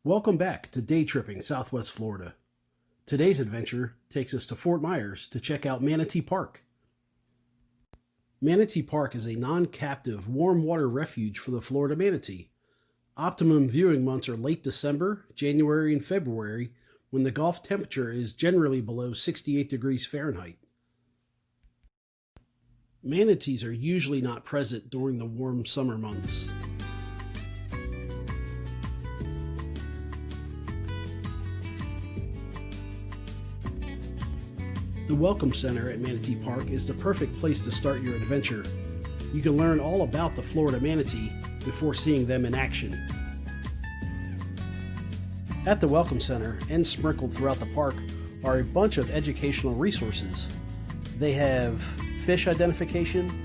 Welcome back to Day Tripping Southwest Florida. Today's adventure takes us to Fort Myers to check out Manatee Park. Manatee Park is a non-captive warm water refuge for the Florida manatee. Optimum viewing months are late December, January, and February, when the Gulf temperature is generally below 68 degrees Fahrenheit. Manatees are usually not present during the warm summer months. The Welcome Center at Manatee Park is the perfect place to start your adventure. You can learn all about the Florida manatee before seeing them in action. At the Welcome Center and sprinkled throughout the park are a bunch of educational resources. They have fish identification,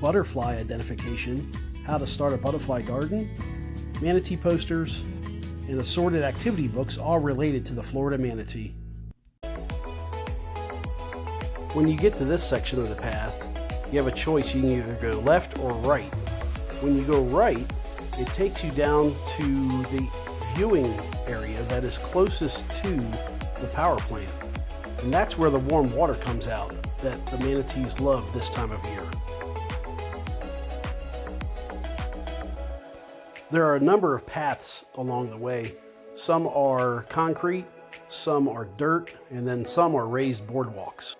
butterfly identification, how to start a butterfly garden, manatee posters, and assorted activity books all related to the Florida manatee. When you get to this section of the path, you have a choice. You can either go left or right. When you go right, it takes you down to the viewing area that is closest to the power plant. And that's where the warm water comes out that the manatees love this time of year. There are a number of paths along the way. Some are concrete, some are dirt, and then some are raised boardwalks.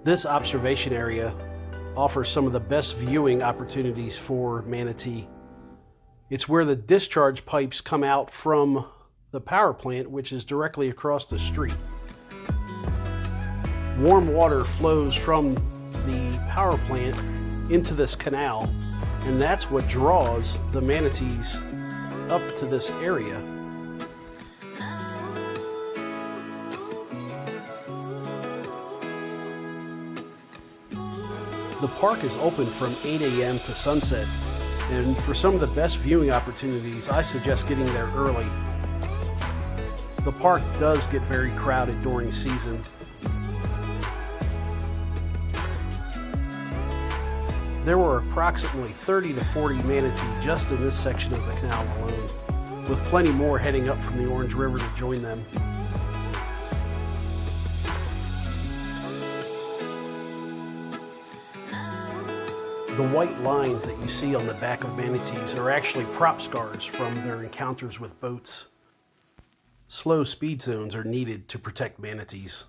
This observation area offers some of the best viewing opportunities for manatee. It's where the discharge pipes come out from the power plant, which is directly across the street. Warm water flows from the power plant into this canal, and that's what draws the manatees up to this area. The park is open from 8 a.m. to sunset, and for some of the best viewing opportunities, I suggest getting there early. The park does get very crowded during season. There were approximately 30 to 40 manatee just in this section of the canal alone, with plenty more heading up from the Orange River to join them. The white lines that you see on the back of manatees are actually prop scars from their encounters with boats. Slow speed zones are needed to protect manatees.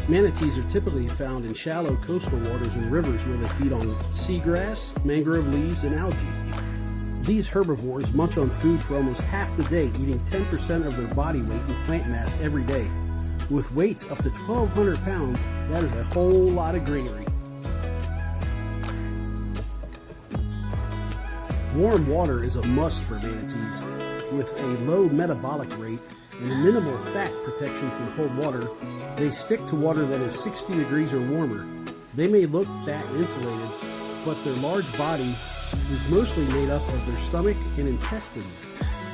Manatees are typically found in shallow coastal waters and rivers where they feed on seagrass, mangrove leaves, and algae. These herbivores munch on food for almost half the day, eating 10% of their body weight in plant mass every day. With weights up to 1,200 pounds, that is a whole lot of greenery. Warm water is a must for manatees. With a low metabolic rate and a minimal fat protection from cold water, they stick to water that is 60 degrees or warmer. They may look fat and insulated, but their large body is mostly made up of their stomach and intestines.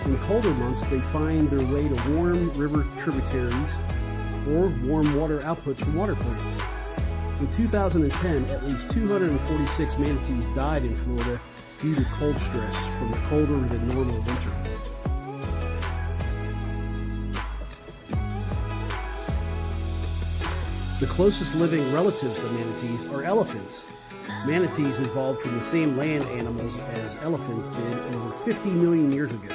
In colder months, they find their way to warm river tributaries or warm water outputs from water plants. In 2010, at least 246 manatees died in Florida due to cold stress from the colder than normal winter. The closest living relatives to manatees are elephants. Manatees evolved from the same land animals as elephants did over 50 million years ago.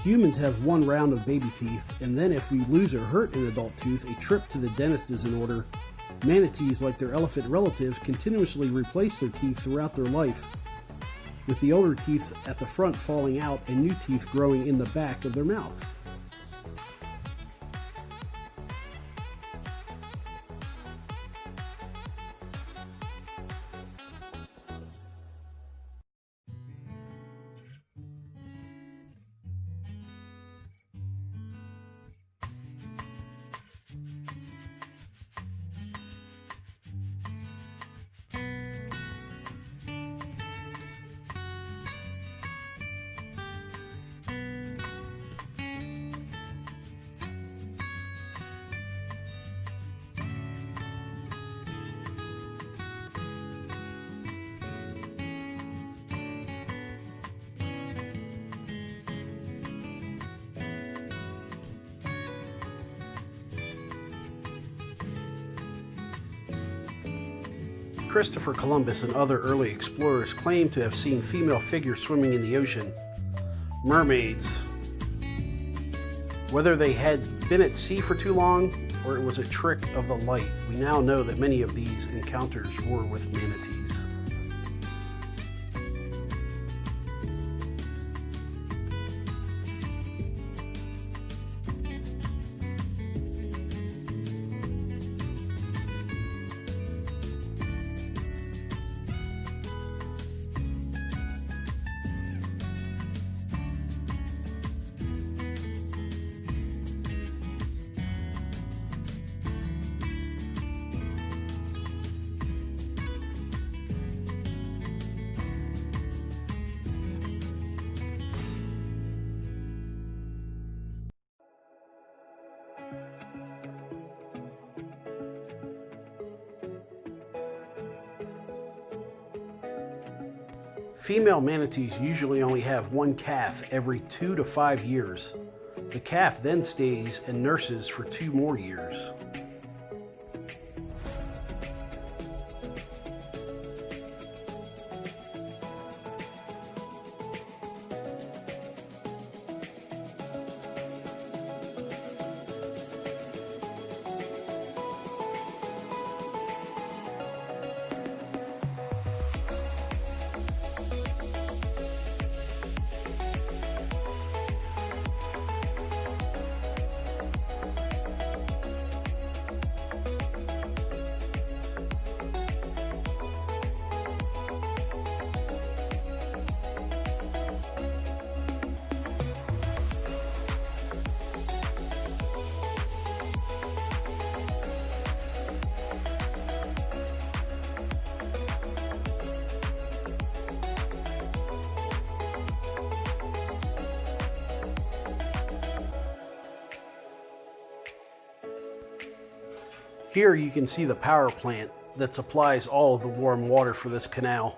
Humans have one round of baby teeth, and then if we lose or hurt an adult tooth, a trip to the dentist is in order. Manatees, like their elephant relatives, continuously replace their teeth throughout their life, with the older teeth at the front falling out and new teeth growing in the back of their mouth. Christopher Columbus and other early explorers claimed to have seen female figures swimming in the ocean. Mermaids. Whether they had been at sea for too long or it was a trick of the light, we now know that many of these encounters were with manatees. Female manatees usually only have one calf every 2 to 5 years. The calf then stays and nurses for 2 more years. Here you can see the power plant that supplies all of the warm water for this canal.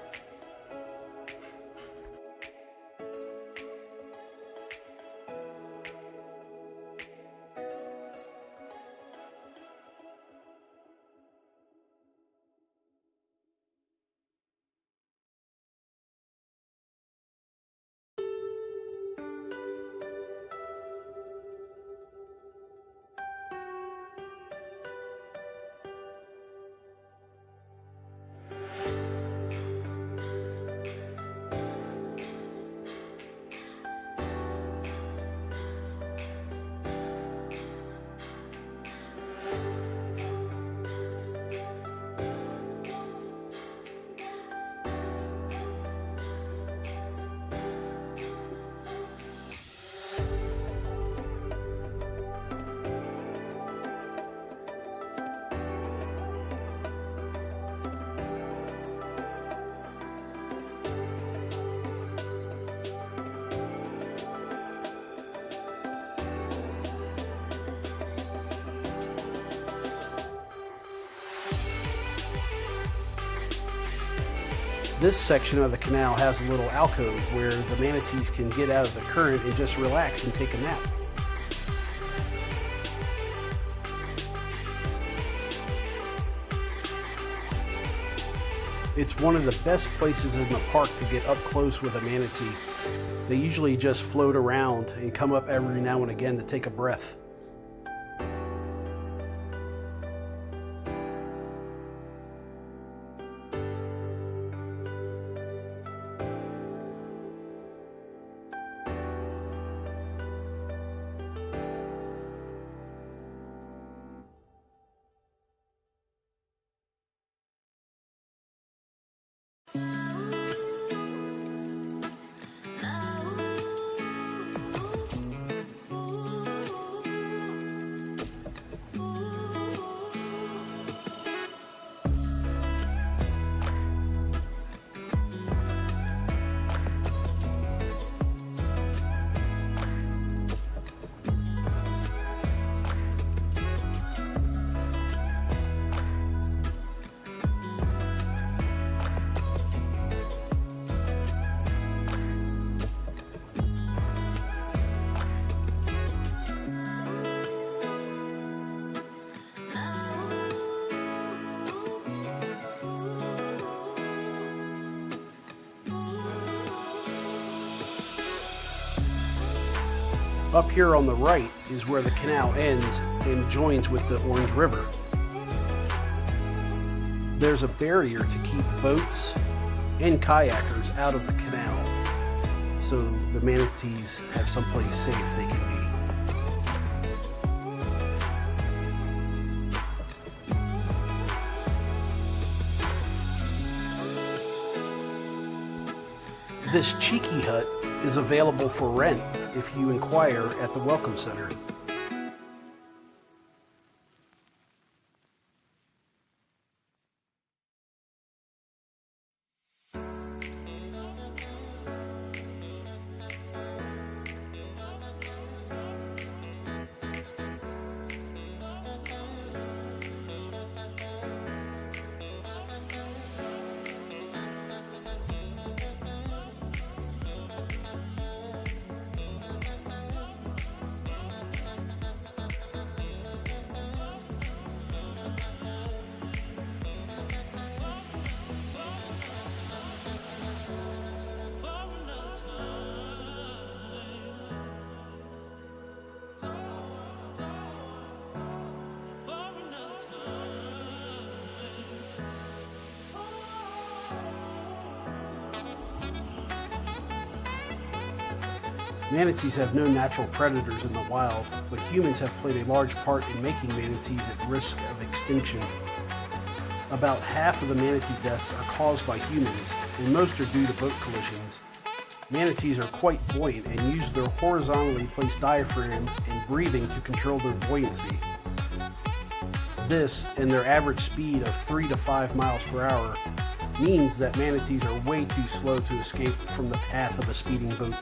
This section of the canal has a little alcove where the manatees can get out of the current and just relax and take a nap. It's one of the best places in the park to get up close with a manatee. They usually just float around and come up every now and again to take a breath. Up here on the right is where the canal ends and joins with the Orange River. There's a barrier to keep boats and kayakers out of the canal, so the manatees have someplace safe they can be. This cheeky hut is available for rent if you inquire at the Welcome Center. Manatees have no natural predators in the wild, but humans have played a large part in making manatees at risk of extinction. About half of the manatee deaths are caused by humans, and most are due to boat collisions. Manatees are quite buoyant and use their horizontally placed diaphragm and breathing to control their buoyancy. This, and their average speed of 3 to 5 miles per hour, means that manatees are way too slow to escape from the path of a speeding boat.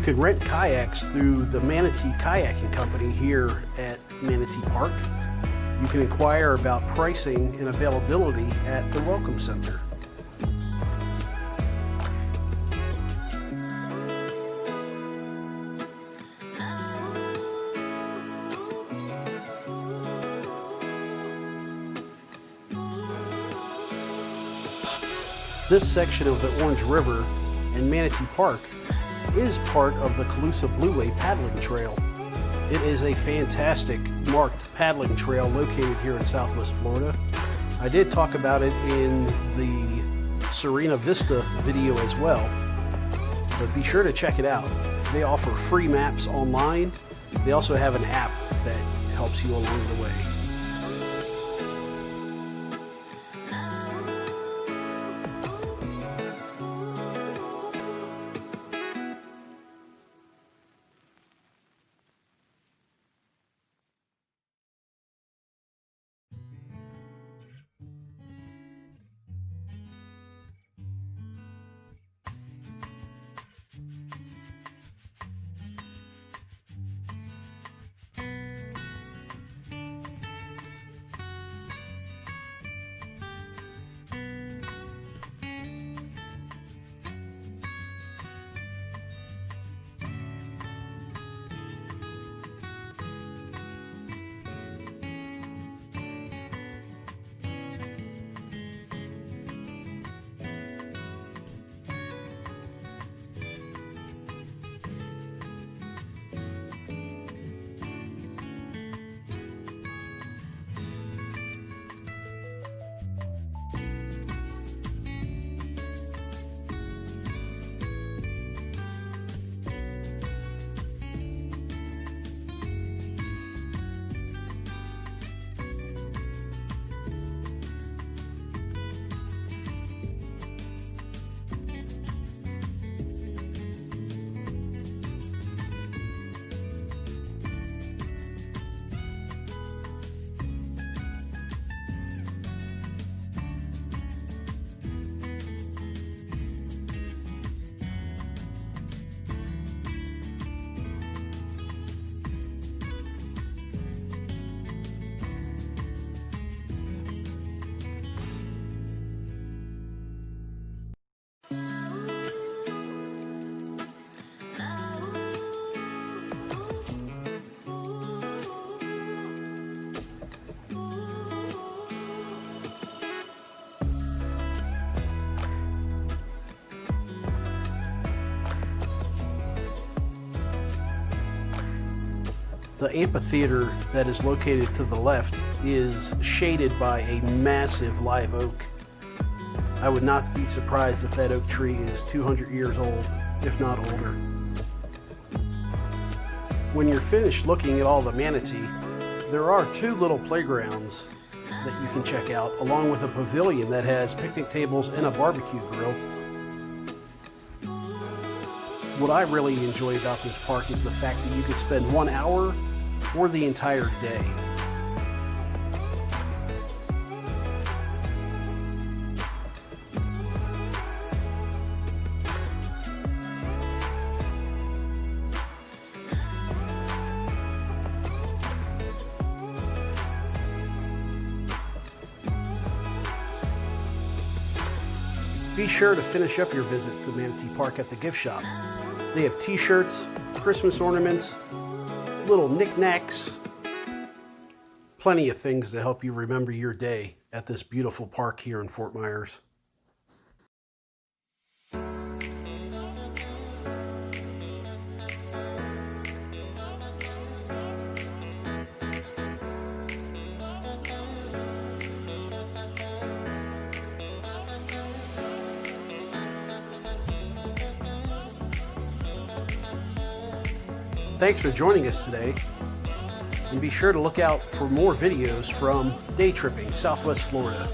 can rent kayaks through the Manatee Kayaking Company here at Manatee Park. You can inquire about pricing and availability at the Welcome Center. This section of the Orange River and Manatee Park is part of the Calusa Blueway paddling trail. It is a fantastic marked paddling trail located here in Southwest Florida. I did talk about it in the Serena Vista video as well, but be sure to check it out. They offer free maps online. They also have an app that helps you along the way. The amphitheater that is located to the left is shaded by a massive live oak. I would not be surprised if that oak tree is 200 years old, if not older. When you're finished looking at all the manatee, there are two little playgrounds that you can check out, along with a pavilion that has picnic tables and a barbecue grill. What I really enjoy about this park is the fact that you could spend 1 hour or the entire day. Be sure to finish up your visit to Manatee Park at the gift shop. They have t-shirts, Christmas ornaments, little knickknacks, plenty of things to help you remember your day at this beautiful park here in Fort Myers. Thanks for joining us today, and be sure to look out for more videos from Day Tripping Southwest Florida.